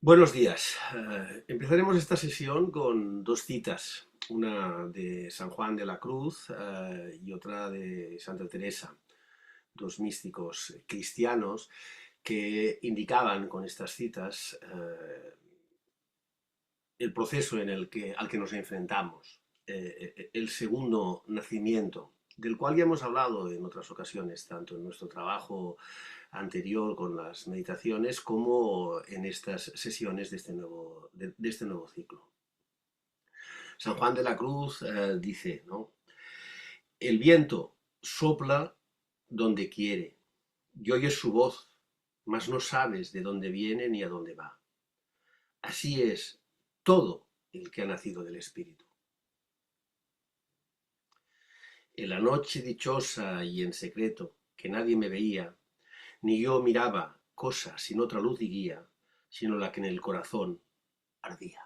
Buenos días. Empezaremos esta sesión con dos citas, una de San Juan de la Cruz y otra de Santa Teresa, dos místicos cristianos que indicaban con estas citas el proceso al que nos enfrentamos, el segundo nacimiento, del cual ya hemos hablado en otras ocasiones, tanto en nuestro trabajo anterior con las meditaciones como en estas sesiones de este nuevo ciclo. San Juan de la Cruz dice, ¿no? El viento sopla donde quiere y oyes su voz, mas no sabes de dónde viene ni a dónde va. Así es todo el que ha nacido del Espíritu. En la noche dichosa y en secreto, que nadie me veía, ni yo miraba cosa sin otra luz y guía, sino la que en el corazón ardía.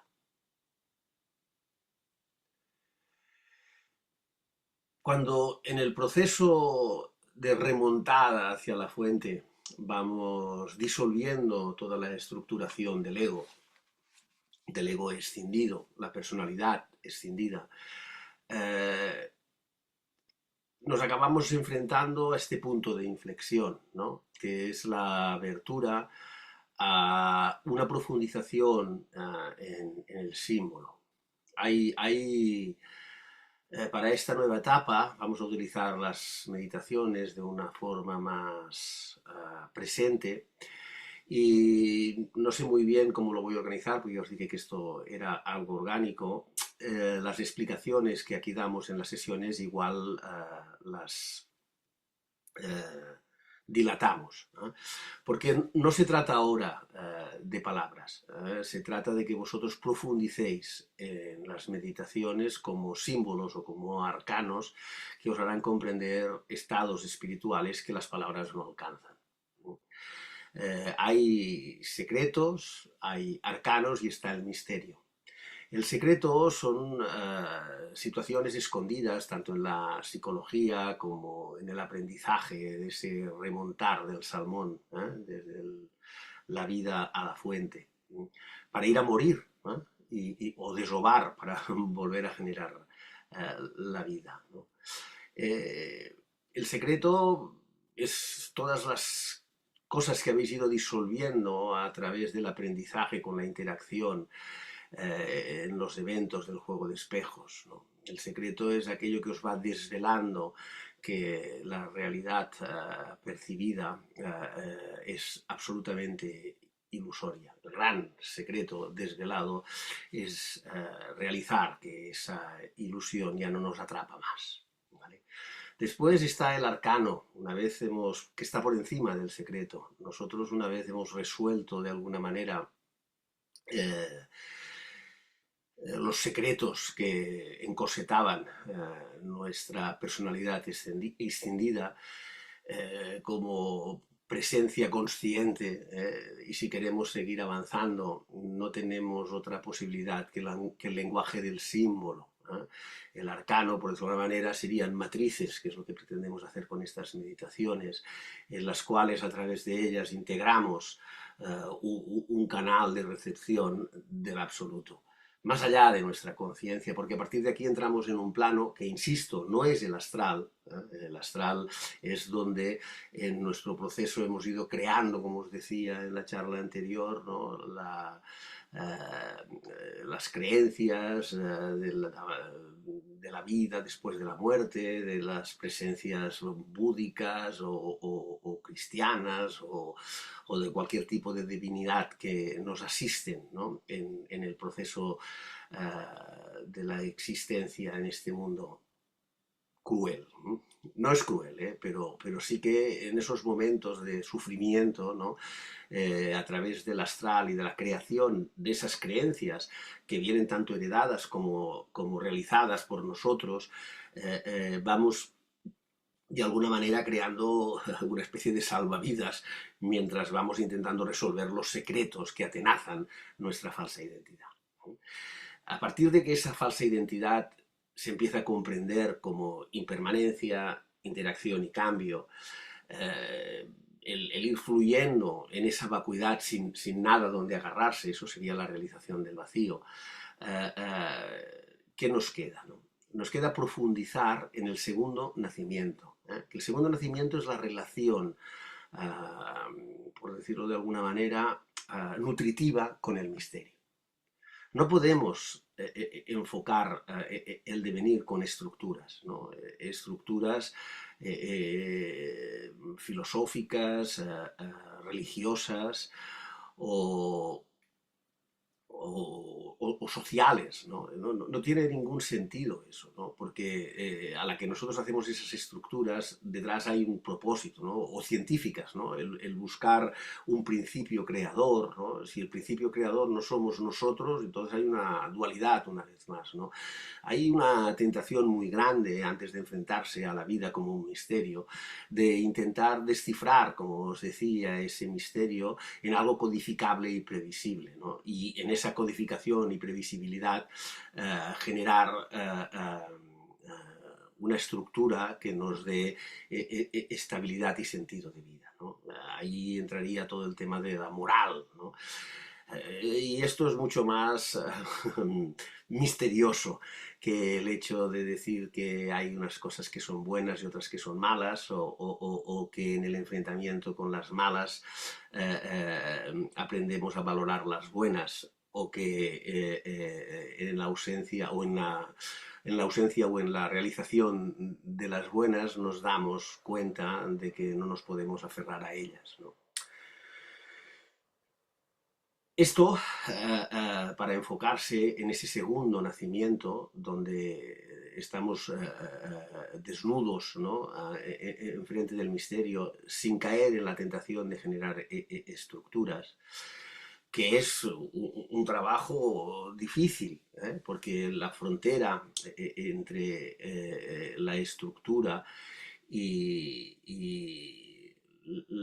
Cuando en el proceso de remontada hacia la fuente vamos disolviendo toda la estructuración del ego escindido, la personalidad escindida, nos acabamos enfrentando a este punto de inflexión, ¿no? Que es la abertura a una profundización en el símbolo. Para esta nueva etapa vamos a utilizar las meditaciones de una forma más presente y no sé muy bien cómo lo voy a organizar, porque ya os dije que esto era algo orgánico. Las explicaciones que aquí damos en las sesiones igual las eh, dilatamos, ¿no? Porque no se trata ahora de palabras, se trata de que vosotros profundicéis en las meditaciones como símbolos o como arcanos que os harán comprender estados espirituales que las palabras no alcanzan. Hay secretos, hay arcanos y está el misterio. El secreto son situaciones escondidas tanto en la psicología como en el aprendizaje de ese remontar del salmón, desde la vida a la fuente, para ir a morir, o deshovar para volver a generar la vida, ¿no? Eh, el secreto es todas las cosas que habéis ido disolviendo a través del aprendizaje con la interacción en los eventos del juego de espejos, ¿no? El secreto es aquello que os va desvelando que la realidad percibida es absolutamente ilusoria. El gran secreto desvelado es realizar que esa ilusión ya no nos atrapa más, ¿vale? Después está el arcano, que está por encima del secreto. Nosotros una vez hemos resuelto de alguna manera eh, los secretos que encorsetaban nuestra personalidad extendida como presencia consciente, y si queremos seguir avanzando no tenemos otra posibilidad que el lenguaje del símbolo. El arcano, por decirlo de alguna manera, serían matrices, que es lo que pretendemos hacer con estas meditaciones, en las cuales a través de ellas integramos un canal de recepción del absoluto más allá de nuestra conciencia, porque a partir de aquí entramos en un plano que, insisto, no es el astral. El astral es donde en nuestro proceso hemos ido creando, como os decía en la charla anterior, ¿no? Las creencias de la vida después de la muerte, de las presencias búdicas o cristianas o de cualquier tipo de divinidad que nos asisten, ¿no? en el proceso de la existencia en este mundo cruel. No es cruel, pero sí que en esos momentos de sufrimiento, ¿no? A través del astral y de la creación de esas creencias que vienen tanto heredadas como realizadas por nosotros, vamos de alguna manera creando una especie de salvavidas mientras vamos intentando resolver los secretos que atenazan nuestra falsa identidad. A partir de que esa falsa identidad se empieza a comprender como impermanencia, interacción y cambio, el ir fluyendo en esa vacuidad sin nada donde agarrarse, eso sería la realización del vacío. ¿Qué nos queda? ¿No? Nos queda profundizar en el segundo nacimiento. Que el segundo nacimiento es la relación, por decirlo de alguna manera, nutritiva con el misterio. No podemos enfocar el devenir con estructuras, ¿no? Estructuras filosóficas, religiosas o, o sociales, ¿no? No tiene ningún sentido eso, ¿no? Porque a la que nosotros hacemos esas estructuras, detrás hay un propósito, ¿no? O científicas, ¿no? El buscar un principio creador, ¿no? Si el principio creador no somos nosotros, entonces hay una dualidad una vez más, ¿no? Hay una tentación muy grande antes de enfrentarse a la vida como un misterio, de intentar descifrar, como os decía, ese misterio en algo codificable y previsible, ¿no? Y en esa codificación y previsibilidad generar una estructura que nos dé estabilidad y sentido de vida, ¿no? Ahí entraría todo el tema de la moral, ¿no? Y esto es mucho más misterioso que el hecho de decir que hay unas cosas que son buenas y otras que son malas, o que en el enfrentamiento con las malas aprendemos a valorar las buenas, o que en la ausencia o en la ausencia o en la realización de las buenas nos damos cuenta de que no nos podemos aferrar a ellas, ¿no? Esto para enfocarse en ese segundo nacimiento, donde estamos desnudos, ¿no? Enfrente del misterio, sin caer en la tentación de generar estructuras, que es trabajo difícil, porque la frontera entre la estructura y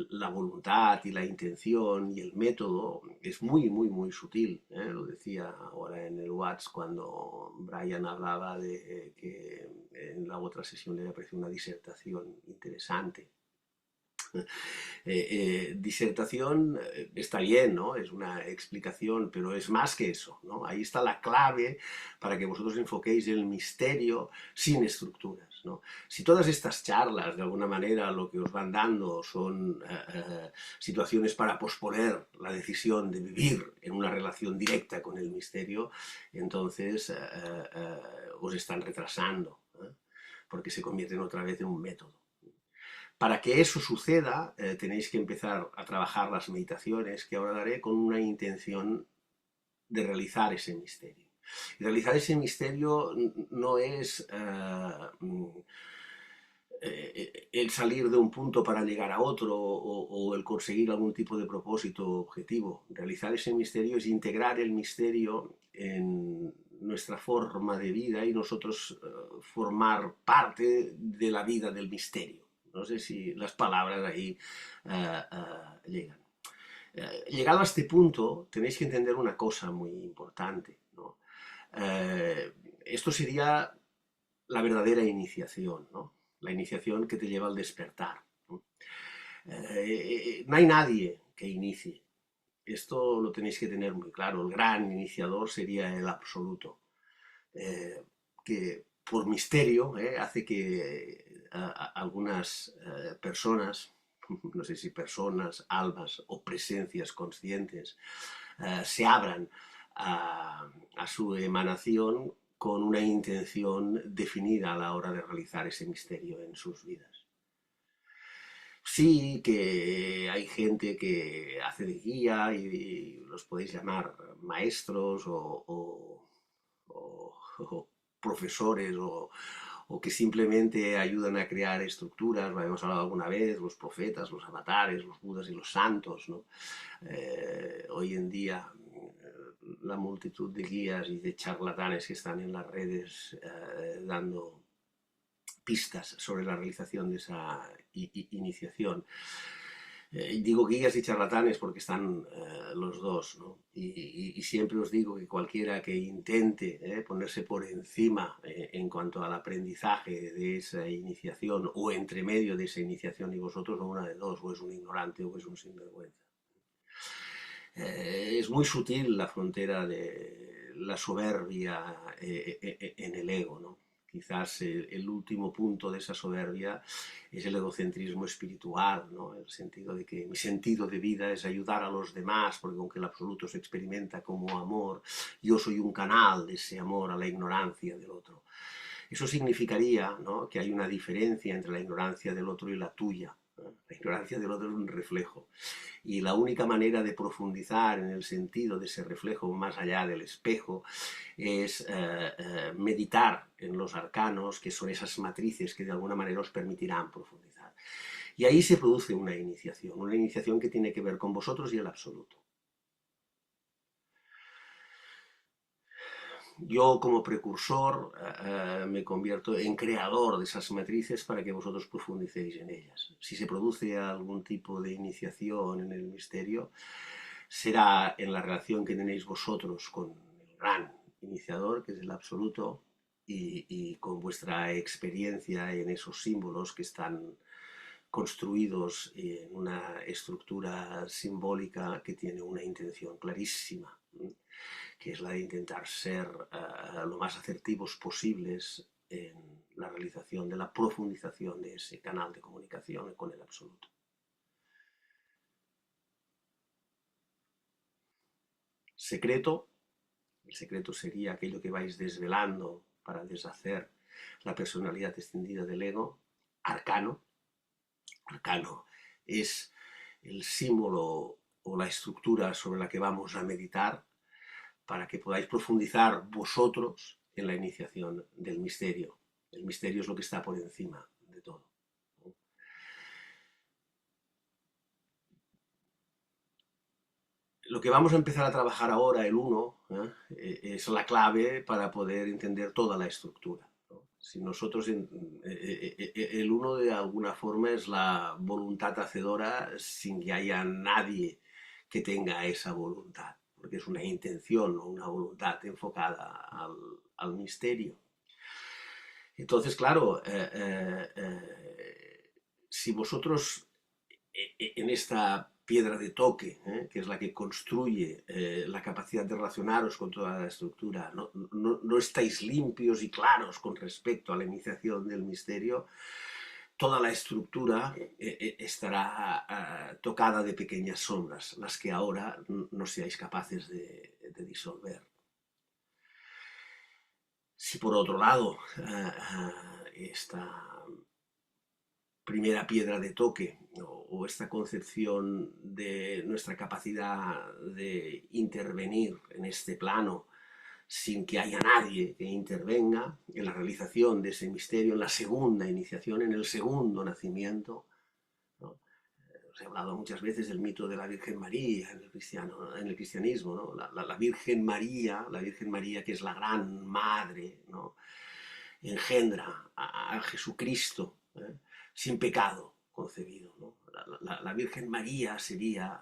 la voluntad y la intención y el método es muy sutil. Lo decía ahora en el WhatsApp cuando Brian hablaba de que en la otra sesión le pareció una disertación interesante. Disertación está bien, ¿no? Es una explicación, pero es más que eso, ¿no? Ahí está la clave para que vosotros enfoquéis el misterio sin estructuras, ¿no? Si todas estas charlas, de alguna manera, lo que os van dando son situaciones para posponer la decisión de vivir en una relación directa con el misterio, entonces os están retrasando, porque se convierten otra vez en un método. Para que eso suceda, tenéis que empezar a trabajar las meditaciones que ahora daré con una intención de realizar ese misterio. Y realizar ese misterio no es el salir de un punto para llegar a otro, o el conseguir algún tipo de propósito o objetivo. Realizar ese misterio es integrar el misterio en nuestra forma de vida y nosotros formar parte de la vida del misterio. No sé si las palabras ahí llegan. Llegado a este punto, tenéis que entender una cosa muy importante, ¿no? Esto sería la verdadera iniciación, ¿no? La iniciación que te lleva al despertar, ¿no? No hay nadie que inicie. Esto lo tenéis que tener muy claro. El gran iniciador sería el absoluto, que por misterio hace que algunas personas, no sé si personas, almas o presencias conscientes, se abran a su emanación con una intención definida a la hora de realizar ese misterio en sus vidas. Sí que hay gente que hace de guía y los podéis llamar maestros o profesores, o que simplemente ayudan a crear estructuras. Lo hemos hablado alguna vez, los profetas, los avatares, los budas y los santos, ¿no? Hoy en día la multitud de guías y de charlatanes que están en las redes dando pistas sobre la realización de esa iniciación. Digo guías y charlatanes porque están los dos, ¿no? Y siempre os digo que cualquiera que intente ponerse por encima en cuanto al aprendizaje de esa iniciación o entre medio de esa iniciación y vosotros, o una de dos, o es un ignorante o es un sinvergüenza. Es muy sutil la frontera de la soberbia en el ego, ¿no? Quizás el último punto de esa soberbia es el egocentrismo espiritual, ¿no? El sentido de que mi sentido de vida es ayudar a los demás, porque aunque el absoluto se experimenta como amor, yo soy un canal de ese amor a la ignorancia del otro. Eso significaría, ¿no?, que hay una diferencia entre la ignorancia del otro y la tuya. La ignorancia del otro es un reflejo. Y la única manera de profundizar en el sentido de ese reflejo más allá del espejo es meditar en los arcanos, que son esas matrices que de alguna manera os permitirán profundizar. Y ahí se produce una iniciación que tiene que ver con vosotros y el absoluto. Yo como precursor me convierto en creador de esas matrices para que vosotros profundicéis en ellas. Si se produce algún tipo de iniciación en el misterio, será en la relación que tenéis vosotros con el gran iniciador, que es el absoluto, y con vuestra experiencia en esos símbolos que están construidos en una estructura simbólica que tiene una intención clarísima, que es la de intentar ser lo más asertivos posibles en la realización de la profundización de ese canal de comunicación con el absoluto. Secreto, el secreto sería aquello que vais desvelando para deshacer la personalidad extendida del ego. Arcano, arcano es el símbolo o la estructura sobre la que vamos a meditar para que podáis profundizar vosotros en la iniciación del misterio. El misterio es lo que está por encima de todo. Lo que vamos a empezar a trabajar ahora, el uno, es la clave para poder entender toda la estructura. ¿No? Si nosotros, el uno de alguna forma es la voluntad hacedora sin que haya nadie que tenga esa voluntad, porque es una intención o una voluntad enfocada al misterio. Entonces, claro, si vosotros en esta piedra de toque, que es la que construye la capacidad de relacionaros con toda la estructura, no estáis limpios y claros con respecto a la iniciación del misterio, toda la estructura estará tocada de pequeñas sombras, las que ahora no seáis capaces de disolver. Si por otro lado esta primera piedra de toque o esta concepción de nuestra capacidad de intervenir en este plano sin que haya nadie que intervenga en la realización de ese misterio, en la segunda iniciación, en el segundo nacimiento, ¿no? Os he hablado muchas veces del mito de la Virgen María en el cristianismo, ¿no? La Virgen María que es la gran madre, ¿no?, engendra a Jesucristo sin pecado concebido, ¿no? La Virgen María sería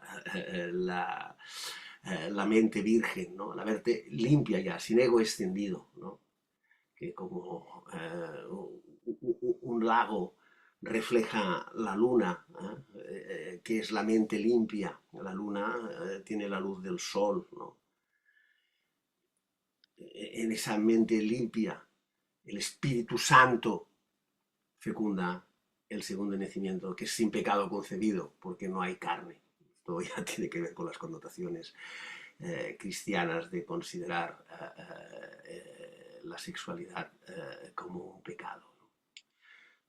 la mente virgen, ¿no?, la mente limpia ya, sin ego extendido, ¿no?, que como un lago refleja la luna, que es la mente limpia. La luna tiene la luz del sol, ¿no? En esa mente limpia, el Espíritu Santo fecunda el segundo nacimiento, que es sin pecado concebido, porque no hay carne. Esto ya tiene que ver con las connotaciones cristianas de considerar la sexualidad como un pecado, ¿no?,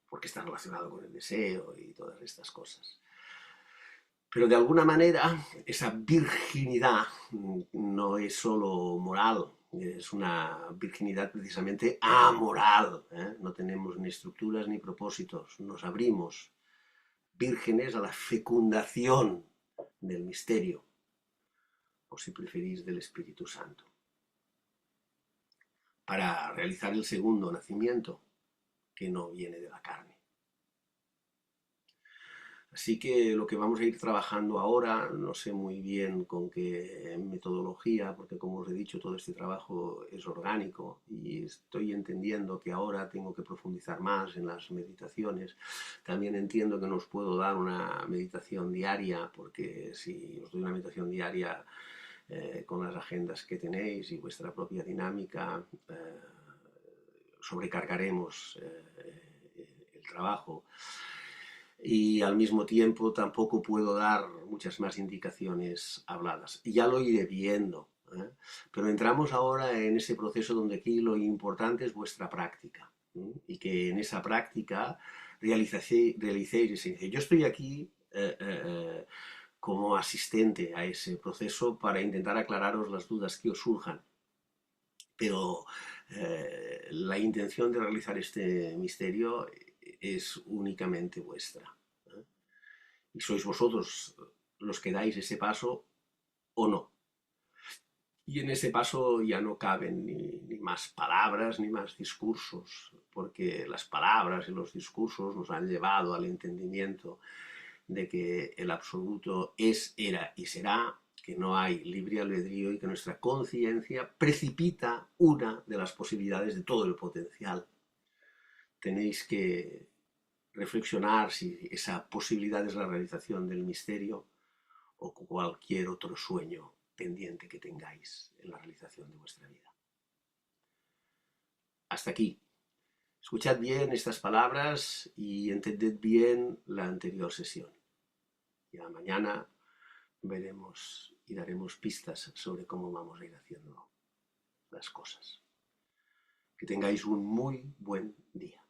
porque está relacionado con el deseo y todas estas cosas. Pero de alguna manera esa virginidad no es solo moral, es una virginidad precisamente amoral, ¿eh? No tenemos ni estructuras ni propósitos, nos abrimos vírgenes a la fecundación del misterio, o si preferís del Espíritu Santo, para realizar el segundo nacimiento, que no viene de la carne. Así que lo que vamos a ir trabajando ahora, no sé muy bien con qué metodología, porque como os he dicho, todo este trabajo es orgánico y estoy entendiendo que ahora tengo que profundizar más en las meditaciones. También entiendo que no os puedo dar una meditación diaria, porque si os doy una meditación diaria con las agendas que tenéis y vuestra propia dinámica, sobrecargaremos el trabajo y al mismo tiempo tampoco puedo dar muchas más indicaciones habladas. Y ya lo iré viendo, ¿eh? Pero entramos ahora en ese proceso donde aquí lo importante es vuestra práctica, ¿eh? Y que en esa práctica realicéis ese. Yo estoy aquí como asistente a ese proceso para intentar aclararos las dudas que os surjan, pero la intención de realizar este misterio es únicamente vuestra. ¿Eh? Y sois vosotros los que dais ese paso o no. Y en ese paso ya no caben ni más palabras ni más discursos, porque las palabras y los discursos nos han llevado al entendimiento de que el absoluto es, era y será, que no hay libre albedrío y que nuestra conciencia precipita una de las posibilidades de todo el potencial. Tenéis que reflexionar si esa posibilidad es la realización del misterio o cualquier otro sueño pendiente que tengáis en la realización de vuestra vida. Hasta aquí. Escuchad bien estas palabras y entended bien la anterior sesión. Ya mañana veremos y daremos pistas sobre cómo vamos a ir haciendo las cosas. Que tengáis un muy buen día.